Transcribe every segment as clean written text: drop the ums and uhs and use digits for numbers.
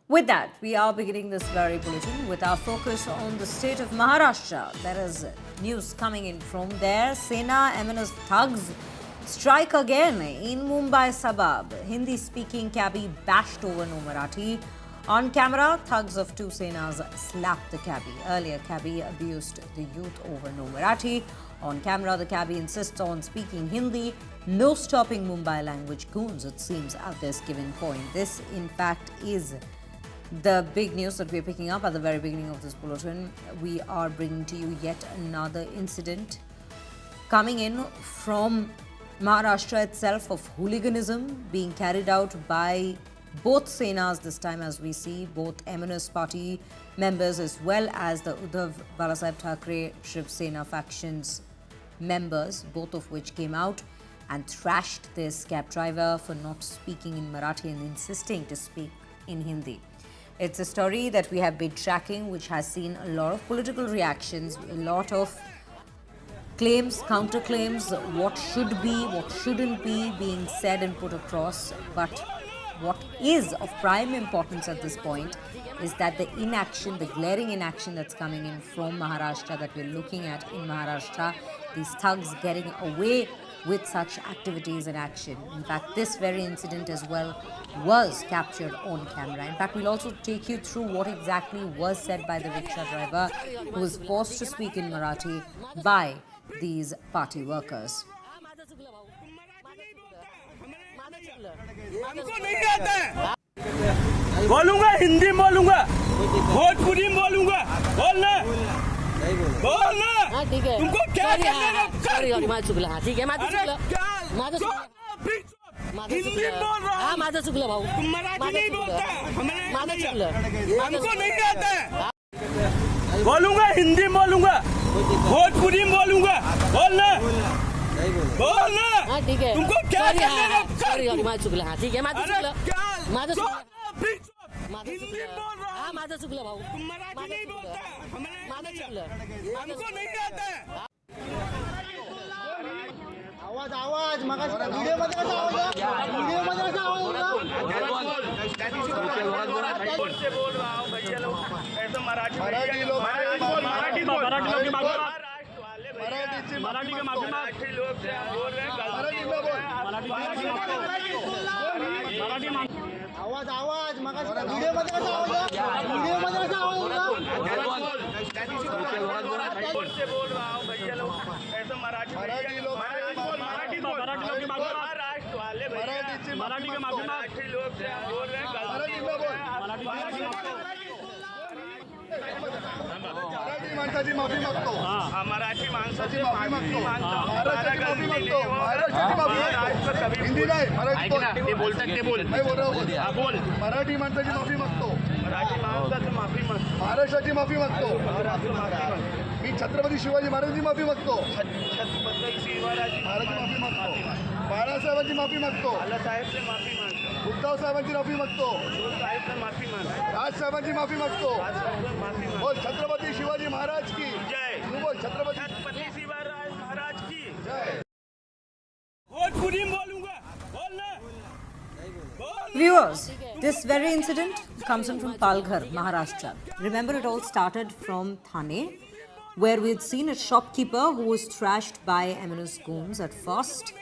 With that, we are beginning this very bulletin with our focus on the state of Maharashtra. There is news coming in from there. Sena MNS thugs strike again in Mumbai suburb. Hindi-speaking cabbie bashed over no Marathi. On camera, thugs of two Senas slapped the cabbie. Earlier, cabbie abused the youth over no Marathi. On camera, the cabbie insists on speaking Hindi. No stopping Mumbai language goons, it seems, at this given point. This, in fact, is the big news that we're picking up at the very beginning of this bulletin. We are bringing to you yet another incident coming in from Maharashtra itself of hooliganism being carried out by both Senas this time, as we see both MNS party members as well as the Uddhav Balasaheb Thackeray Shiv Sena factions members, both of which came out and thrashed this cab driver for not speaking in Marathi and insisting to speak in Hindi. It's a story that we have been tracking, which has seen a lot of political reactions, a lot of claims, counterclaims, what should be, what shouldn't be being said and put across. But what is of prime importance at this point is that the inaction, the glaring inaction that's coming in from Maharashtra, that we're looking at in Maharashtra, these thugs getting away with such activities and action. In fact, this very incident as well was captured on camera. In fact, we'll also take you through what exactly was said by the rickshaw driver who was forced to speak in Marathi by these party workers. बोलूंगा हिंदी बोलूंगा भोजपुरी बोलूंगा बोलना बोलना तुमको क्या sorry माझं चुकलं हा ठीक आहे माझं चुकलं हिंदी बोल रहा हा माझं चुकलं भाऊ तुम मराठी नहीं बोलता माझं चुकलं हमको नहीं आता बोलूंगा हिंदी बोलूंगा भोजपुरी बोलूंगा बोलना बोलना हा ठीक आहे तुमको क्या सॉरी माझं चुकलं हा ठीक आहे माझं चुकलं माझं हिंदी बोल रहा हा माझं चुकलं भाऊ तुम मराठी नहीं बोलता माझं चुकलं हमको नहीं आता आवाज आवाज मगाशी व्हिडिओ मध्ये कसा आवाज व्हिडिओ मध्ये कसा आवाज से बोल रहा हूँ भैया लोग ऐसा मराठी लोग मराठी लोग मराठी के माफी मराठी लोग से हम बोल रहे हैं आवाज आवाज मगाशी व्हिडिओ मध्ये कसा आवाज व्हिडिओ मध्ये कसा आवाज से बोल रहा हूँ भैया लोग ऐसा मराठी लोग महाराष्ट्र वाले मराठी के मराठी लोग से हम बोल रहे हैं मराठी माणसाची माफी मागतो मराठी माणसाची माफी मागतो महाराष्ट्राची माफी मागतो महाराष्ट्राची माफी हिंदी नाही मराठी ते बोलतात ते बोल नाही बोल बोल मराठी माणसाची माफी मागतो मराठी माणसाची माफी मागतो महाराष्ट्राची माफी मागतो मी छत्रपती शिवाजी महाराजांची माफी मागतो छत्रपती शिवाजी महाराजांची माफी मागतो बाळासाहेबांची माफी मागतो साहेबची माफी मागतो उद्धव साहेबांची माफी मागतो साहेबची माफी मागतो राजसाहेबांची माफी मागतो माफी बोल छत्रपती शिवाजी महाराज की जय तू बोल छत्रपती छत्रपती शिवाजी महाराज की जय भोजपुरी बोलूंगा बोलना Viewers, this very incident comes in from Palghar, Maharashtra. Remember, it all started from Thane, where we had seen a shopkeeper who was thrashed by MNS goons at first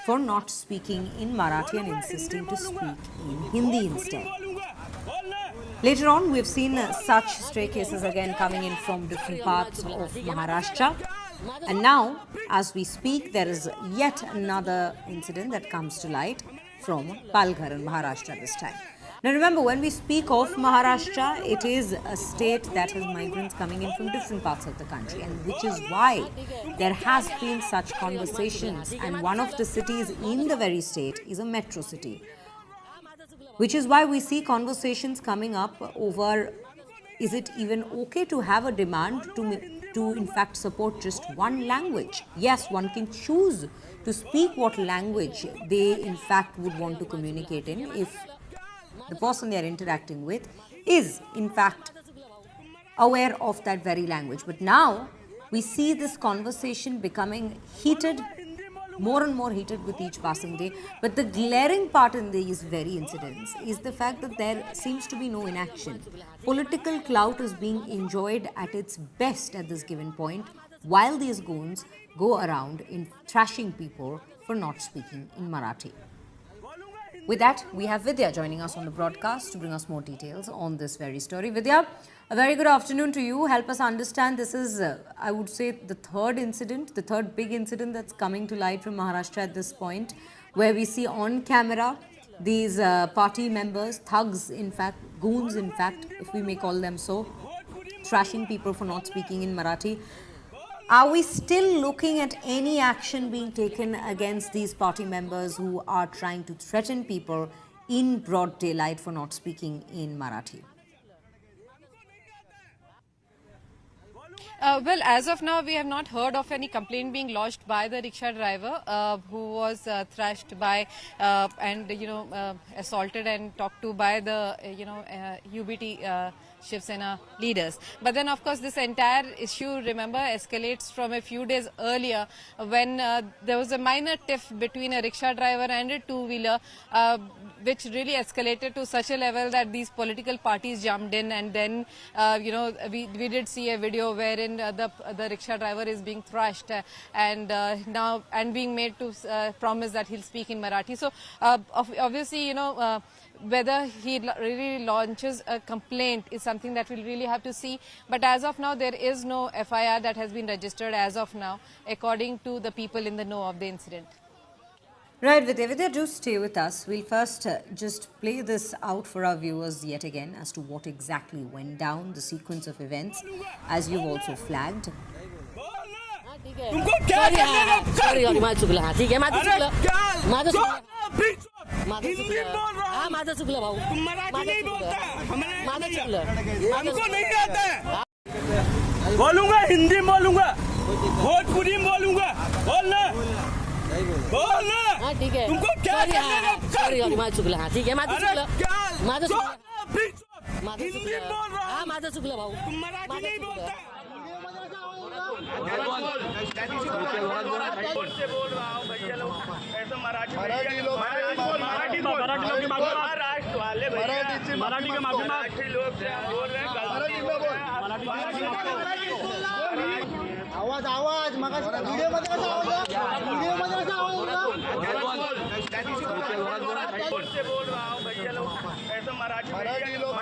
for not speaking in Marathi and insisting to speak in Hindi instead. Later on, we've seen such stray cases again coming in from different parts of Maharashtra. And now, as we speak, there is yet another incident that comes to light from Palghar in Maharashtra this time. Now remember, when we speak of Maharashtra, it is a state that has migrants coming in from different parts of the country, and which is why there has been such conversations, and one of the cities in the very state is a metro city, which is why we see conversations coming up over, is it even okay to have a demand to in fact support just one language? Yes, one can choose to speak what language they in fact would want to communicate in if the person they are interacting with is in fact aware of that very language. But now we see this conversation becoming heated more and more heated with each passing day. But the glaring part in these very incidents is the fact that there seems to be no inaction. Political clout is being enjoyed at its best at this given point, while these goons go around in thrashing people for not speaking in Marathi. With that, we have Vidya joining us on the broadcast to bring us more details on this very story. Vidya, a very good afternoon to you. Help us understand, this is, I would say, the third big incident that's coming to light from Maharashtra at this point, where we see on camera these party members, thugs in fact, goons in fact, if we may call them so, thrashing people for not speaking in Marathi. Are we still looking at any action being taken against these party members who are trying to threaten people in broad daylight for not speaking in Marathi? Well, as of now, we have not heard of any complaint being lodged by the rickshaw driver who was thrashed by and assaulted and talked to by the UBT Shiv Sena leaders. But then, of course, this entire issue, remember, escalates from a few days earlier when there was a minor tiff between a rickshaw driver and a two-wheeler, which really escalated to such a level that these political parties jumped in, and then we did see a video wherein the rickshaw driver is being thrashed and being made to promise that he'll speak in Marathi. So obviously, whether he really launches a complaint is something that we'll really have to see. But as of now, there is no FIR that has been registered as of now, according to the people in the know of the incident. Right, Vidya, do stay with us. We'll first just play this out for our viewers yet again as to what exactly went down, the sequence of events, as you've also flagged. माझं चुकलं भाऊ मराठी नहीं बोलता माझं चुकलं हमको नहीं आता है बोलूंगा हिंदी बोलूंगा भोजपुरी बोलूंगा बोलना हाँ ठीक है तुमको क्या सॉरी माझं चुकलं हाँ ठीक आहे माझं चुकलं माझं चुकलं हिंदी बोल रहा हाँ माझं चुकलं भाऊ मराठी नहीं बोलता से बोल रहा हूँ भैया लोग ऐसा मराठी लोग महाराष्ट्र वाले मराठी के मराठी लोग से बोल रहे हैं आवाज मग व्हिडिओ मध्ये कसा आवाज से बोल रहा हूँ भैया लोग ऐसा मराठी लोग